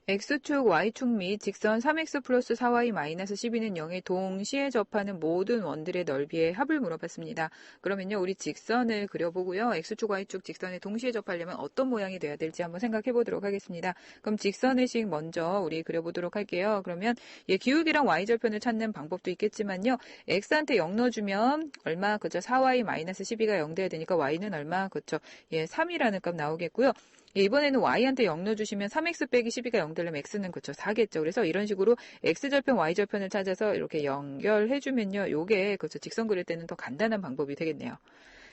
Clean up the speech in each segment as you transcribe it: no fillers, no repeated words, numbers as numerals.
X축, Y축 및 직선 3X 플러스 4Y 마이너스 12는 0에 동시에 접하는 모든 원들의 넓이의 합을 물어봤습니다. 그러면요, 우리 직선을 그려보고요. X축, Y축 직선에 동시에 접하려면 어떤 모양이 돼야 될지 한번 생각해 보도록 하겠습니다. 그럼 직선의식 먼저 우리 그려보도록 할게요. 그러면 기울기랑 Y절편을 찾는 방법도 있겠지만요. X한테 0 넣어주면 얼마? 그죠? 4Y 마이너스 12가 0 돼야 되니까 Y는 얼마? 그죠? 3이라는 값 나오겠고요. 이번에는 Y한테 0 넣어주시면 3X 빼기 12가 0 되려면 X는 그쵸 4겠죠. 그래서 이런 식으로 X절편, Y절편을 찾아서 이렇게 연결해주면요. 요게 그쵸 직선 그릴 때는 더 간단한 방법이 되겠네요.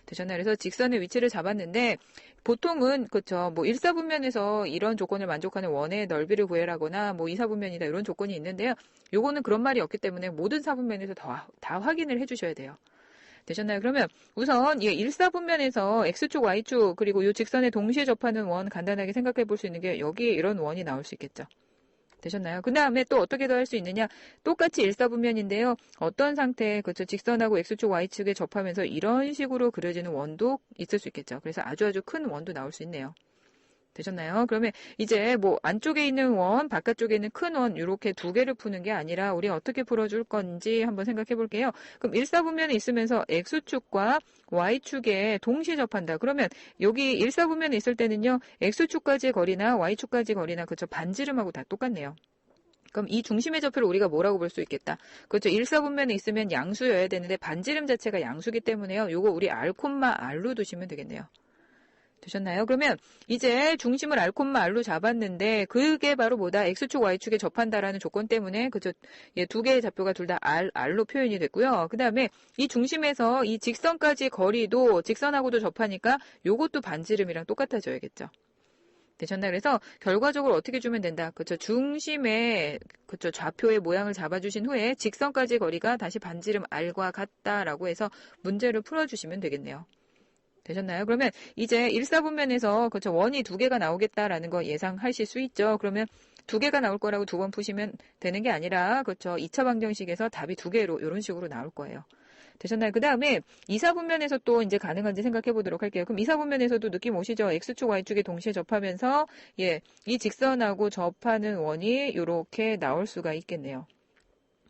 되셨나요? 그래서 직선의 위치를 잡았는데 보통은 그쵸 뭐 1사분면에서 이런 조건을 만족하는 원의 넓이를 구해라거나 뭐 2사분면이다 이런 조건이 있는데요. 요거는 그런 말이 없기 때문에 모든 사분면에서 다 확인을 해주셔야 돼요. 되셨나요? 그러면 우선 1사분면에서 X축, Y축 그리고 이 직선에 동시에 접하는 원 간단하게 생각해 볼 수 있는 게 여기에 이런 원이 나올 수 있겠죠. 되셨나요? 그 다음에 또 어떻게 더 할 수 있느냐? 똑같이 1사분면인데요. 어떤 상태에 그쵸 직선하고 X축, Y축에 접하면서 이런 식으로 그려지는 원도 있을 수 있겠죠. 그래서 아주 큰 원도 나올 수 있네요. 되셨나요? 그러면 이제 뭐 안쪽에 있는 원, 바깥쪽에 있는 큰 원 이렇게 두 개를 푸는 게 아니라 우리 어떻게 풀어줄 건지 한번 생각해 볼게요. 그럼 1사분면에 있으면서 X축과 Y축에 동시에 접한다. 그러면 여기 1사분면에 있을 때는요. X축까지의 거리나 Y축까지의 거리나 그쵸 반지름하고 다 똑같네요. 그럼 이 중심의 좌표를 우리가 뭐라고 볼 수 있겠다. 그렇죠. 1사분면에 있으면 양수여야 되는데 반지름 자체가 양수기 때문에요. 요거 우리 R, R로 두시면 되겠네요. 되셨나요? 그러면 이제 중심을 R로 잡았는데 그게 바로 뭐다? X축, Y축에 접한다라는 조건 때문에 그죠? 두 개의 좌표가 둘 다 R로 표현이 됐고요. 그 다음에 이 중심에서 이 직선까지 거리도 직선하고도 접하니까 요것도 반지름이랑 똑같아져야겠죠. 되셨나요? 그래서 결과적으로 어떻게 주면 된다? 그쵸? 중심에 그쵸? 좌표의 모양을 잡아주신 후에 직선까지 거리가 다시 반지름 R과 같다라고 해서 문제를 풀어주시면 되겠네요. 되셨나요? 그러면 이제 1사분면에서 그쵸 원이 두 개가 나오겠다라는 거 예상하실 수 있죠. 그러면 두 개가 나올 거라고 두 번 푸시면 되는 게 아니라 그쵸 2차 방정식에서 답이 두 개로 이런 식으로 나올 거예요. 되셨나요? 그 다음에 2사분면에서 또 이제 가능한지 생각해 보도록 할게요. 그럼 2사분면에서도 느낌 오시죠? X축, Y축에 동시에 접하면서 이 직선하고 접하는 원이 이렇게 나올 수가 있겠네요.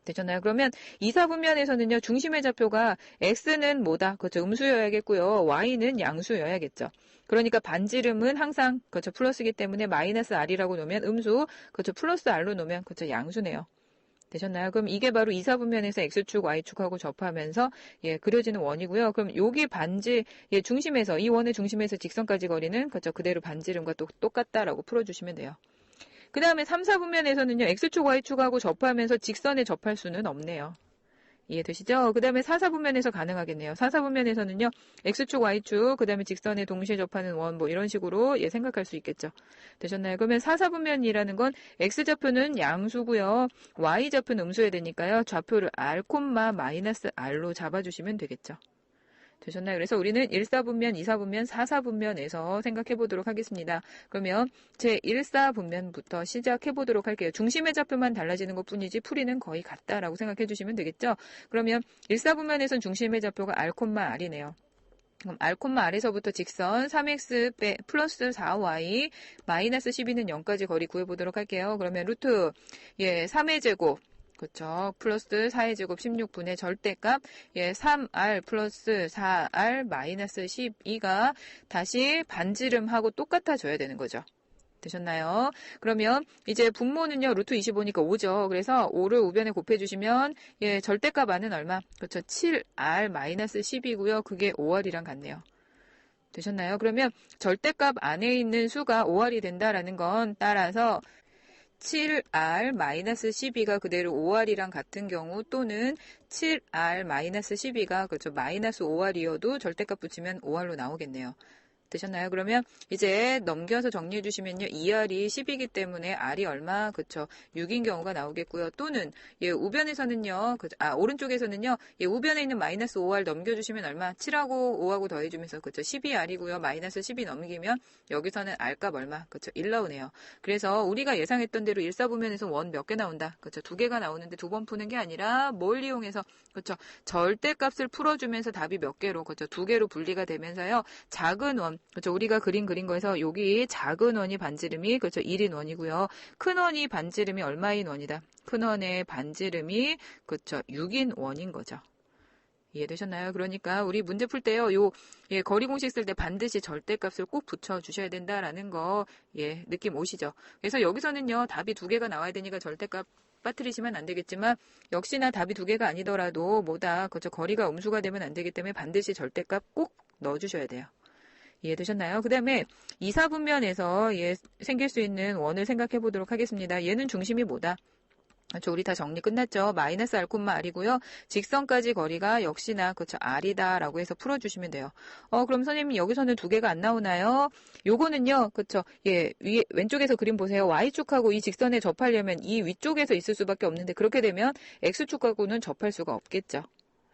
되셨나요? 그러면 2사분면에서는요, 중심의 좌표가 X는 뭐다? 그렇죠. 음수여야겠고요. Y는 양수여야겠죠. 그러니까 반지름은 항상, 그렇죠. 플러스이기 때문에 마이너스 R이라고 놓으면 음수, 그렇죠. 플러스 R로 놓으면, 그렇죠. 양수네요. 되셨나요? 그럼 이게 바로 2사분면에서 X축, Y축하고 접하면서, 그려지는 원이고요. 그럼 여기 중심에서, 이 원의 중심에서 직선까지 거리는, 그렇죠. 그대로 반지름과 똑같다라고 풀어주시면 돼요. 그 다음에 3, 4분면에서는요. X축, Y축하고 접하면서 직선에 접할 수는 없네요. 이해되시죠? 그 다음에 4, 4분면에서 가능하겠네요. 4, 4분면에서는요. X축, Y축, 그 다음에 직선에 동시에 접하는 원, 뭐 이런 식으로 생각할 수 있겠죠. 되셨나요? 그러면 4, 4분면이라는 건 X좌표는 양수고요. Y좌표는 음수여야 되니까요. 좌표를 R, 마이너스 R로 잡아주시면 되겠죠. 되셨나요? 그래서 우리는 1사분면, 2사분면, 4사분면에서 생각해 보도록 하겠습니다. 그러면 제 1사분면부터 시작해 보도록 할게요. 중심의 좌표만 달라지는 것 뿐이지 풀이는 거의 같다라고 생각해 주시면 되겠죠? 그러면 1사분면에서는 중심의 좌표가 R, R이네요. 그럼 R, R에서부터 직선 3x 플러스 4y 마이너스 12는 0까지 거리 구해보도록 할게요. 그러면 루트 3의 제곱 그쵸. 플러스 4의 제곱 16분의 절대값 3R 플러스 4R 마이너스 12가 다시 반지름하고 똑같아져야 되는 거죠. 되셨나요? 그러면 이제 분모는요. 루트 25니까 5죠. 그래서 5를 우변에 곱해주시면 절대값 R은 얼마? 그렇죠. 7R 마이너스 10이고요. 그게 5R이랑 같네요. 되셨나요? 그러면 절대값 안에 있는 수가 5R이 된다라는 건 따라서 7R-12가 그대로 5R이랑 같은 경우 또는 7R-12가 그렇죠. 마이너스 5R이어도 절대값 붙이면 5R로 나오겠네요. 되셨나요? 그러면 이제 넘겨서 정리해 주시면요. 2R이 10이기 때문에 R이 얼마? 그쵸. 6인 경우가 나오겠고요. 또는 우변에서는요. 오른쪽에서는요. 우변에 있는 마이너스 5R 넘겨주시면 얼마? 7하고 5하고 더해주면서 그쵸. 12R이고요. 마이너스 10이 넘기면 여기서는 R값 얼마? 그쵸. 1 나오네요. 그래서 우리가 예상했던 대로 1사분면에서 원 몇 개 나온다. 그쵸. 2개가 나오는데 2번 푸는 게 아니라 뭘 이용해서 그쵸. 절대값을 풀어주면서 답이 몇 개로 그쵸. 2개로 분리가 되면서요. 작은 원 그렇죠. 우리가 그린 거에서 여기 작은 원이 반지름이 그렇죠. 1인 원이고요. 큰 원이 반지름이 얼마인 원이다. 큰 원의 반지름이 그렇죠. 6인 원인 거죠. 이해되셨나요? 그러니까 우리 문제 풀 때요, 거리 공식 쓸 때 반드시 절대값을 꼭 붙여주셔야 된다라는 거, 느낌 오시죠? 그래서 여기서는요, 답이 두 개가 나와야 되니까 절대값 빠뜨리시면 안 되겠지만, 역시나 답이 두 개가 아니더라도, 그렇죠? 거리가 음수가 되면 안 되기 때문에 반드시 절대값 꼭 넣어주셔야 돼요. 이해되셨나요? 그 다음에 2, 4분면에서 생길 수 있는 원을 생각해 보도록 하겠습니다. 얘는 중심이 뭐다? 그렇죠. 우리 다 정리 끝났죠. 마이너스 r, r이고요. 직선까지 거리가 역시나 그렇죠. r이다라고 해서 풀어주시면 돼요. 그럼 선생님 여기서는 두 개가 안 나오나요? 요거는요. 그렇죠. 위에 왼쪽에서 그림 보세요. y축하고 이 직선에 접하려면 이 위쪽에서 있을 수밖에 없는데 그렇게 되면 x축하고는 접할 수가 없겠죠.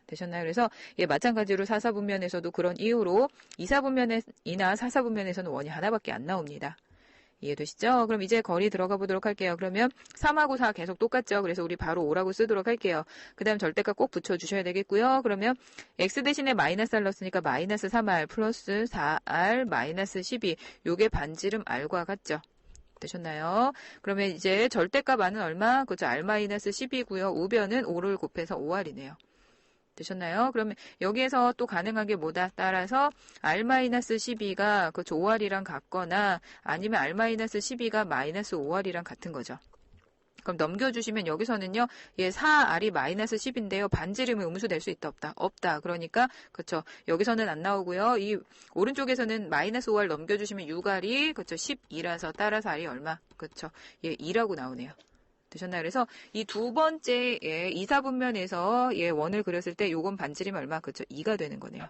되셨나요? 그래서 마찬가지로 4, 4분면에서도 그런 이유로 2, 4분면이나 4, 4분면에서는 원이 하나밖에 안 나옵니다. 이해되시죠? 그럼 이제 거리 들어가 보도록 할게요. 그러면 3하고 4 계속 똑같죠? 그래서 우리 바로 5라고 쓰도록 할게요. 그 다음 절대값 꼭 붙여주셔야 되겠고요. 그러면 x 대신에 마이너스 r 넣었으니까 마이너스 3r 플러스 4r 마이너스 12. 요게 반지름 r과 같죠? 되셨나요? 그러면 이제 절대값 r은 얼마? 그렇죠? r-12고요. 우변은 5를 곱해서 5r이네요. 되셨나요? 그러면 여기에서 또 가능한 게 뭐다? 따라서 r-12가 그렇죠. 5r이랑 같거나 아니면 r-12가 마이너스 5r이랑 같은 거죠. 그럼 넘겨주시면 여기서는요. 4r이 마이너스 10인데요. 반지름이 음수될 수 있다 없다? 없다. 그러니까 그렇죠. 여기서는 안 나오고요. 이 오른쪽에서는 마이너스 5r 넘겨주시면 6r이 그렇죠. 12라서 따라서 r이 얼마? 그렇죠. 2라고 나오네요. 되셨나요? 그래서 이 두 번째 2, 4분면에서 원을 그렸을 때 요건 반지름이 얼마? 그렇죠. 2가 되는 거네요.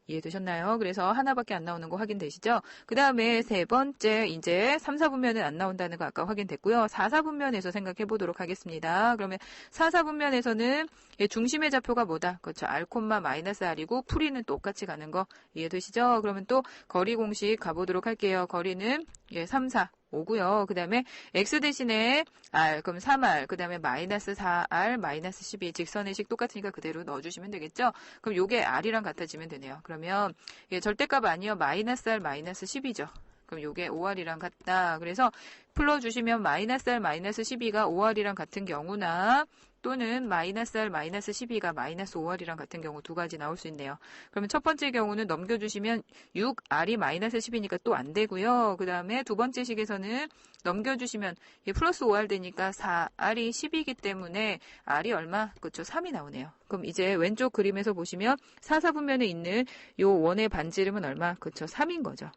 이해되셨나요? 그래서 하나밖에 안 나오는 거 확인되시죠? 그 다음에 세 번째 이제 3, 4분면은 안 나온다는 거 아까 확인됐고요. 4, 4분면에서 생각해 보도록 하겠습니다. 그러면 4, 4분면에서는 중심의 좌표가 뭐다? 그렇죠. r, 마이너스 r이고 풀이는 똑같이 가는 거 이해되시죠? 그러면 또 거리 공식 가보도록 할게요. 거리는 3, 4. 5고요. 그 다음에 x 대신에 r, 그럼 3r, 그 다음에 마이너스 4r, 마이너스 12. 직선의 식 똑같으니까 그대로 넣어주시면 되겠죠? 그럼 요게 r이랑 같아지면 되네요. 그러면 절대값 아니요. 마이너스 r, 마이너스 10이죠. 그럼 요게 5r이랑 같다. 그래서 풀어주시면 마이너스 r, 마이너스 12가 5r이랑 같은 경우나 또는 마이너스 r, 마이너스 12가 마이너스 5r이랑 같은 경우 두 가지 나올 수 있네요. 그러면 첫 번째 경우는 넘겨주시면 6r이 마이너스 10이니까 또 안 되고요. 그 다음에 두 번째 식에서는 넘겨주시면 플러스 5r 되니까 4r이 10이기 때문에 r이 얼마? 그렇죠. 3이 나오네요. 그럼 이제 왼쪽 그림에서 보시면 4, 4분면에 있는 요 원의 반지름은 얼마? 그렇죠. 3인 거죠.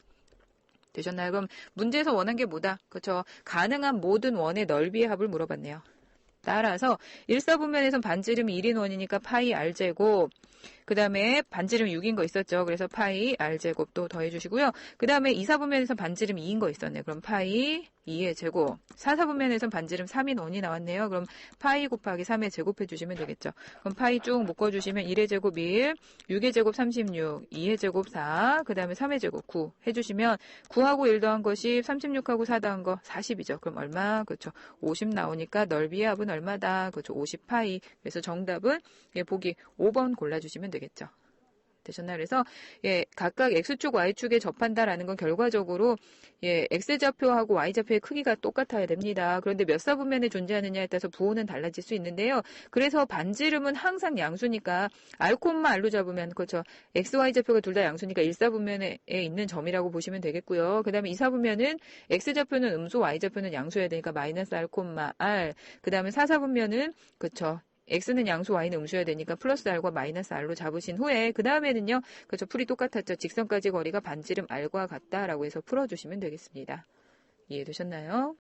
되셨나요? 그럼 문제에서 원한 게 뭐다? 그렇죠. 가능한 모든 원의 넓이의 합을 물어봤네요. 따라서 1, 4분면에선 반지름이 1인 원이니까 파이 r제곱 그 다음에 반지름 6인 거 있었죠. 그래서 파이 r제곱도 더해주시고요. 그 다음에 2, 4분면에선 반지름 2인 거 있었네요. 그럼 파이 2의 제곱 4, 4분면에선 반지름 3인 원이 나왔네요. 그럼 파이 곱하기 3의 제곱 해주시면 되겠죠. 그럼 파이 쭉 묶어주시면 1의 제곱 1, 6의 제곱 36, 2의 제곱 4, 그 다음에 3의 제곱 9 해주시면 9하고 1 더한 거 10, 36하고 4 더한 거 40이죠. 그럼 얼마? 그렇죠. 50 나오니까 넓이의 합은 얼마다? 그렇죠. 50파이. 그래서 정답은 보기 5번 골라주시면 되겠죠. 되셨나요? 그래서 각각 x축, y축에 접한다라는 건 결과적으로 x좌표하고 y좌표의 크기가 똑같아야 됩니다. 그런데 몇 사분면에 존재하느냐에 따라서 부호는 달라질 수 있는데요. 그래서 반지름은 항상 양수니까 r, r로 잡으면 그렇죠. x, y좌표가 둘 다 양수니까 1사분면에 있는 점이라고 보시면 되겠고요. 그 다음에 2사분면은 x좌표는 음수, y좌표는 양수여야 되니까 마이너스 r, r. 그 다음에 4사분면은 그렇죠. x는 양수, y는 음수여야 되니까 플러스 r과 마이너스 r로 잡으신 후에 그 다음에는요. 그렇죠. 풀이 똑같았죠. 직선까지 거리가 반지름 r과 같다라고 해서 풀어주시면 되겠습니다. 이해되셨나요?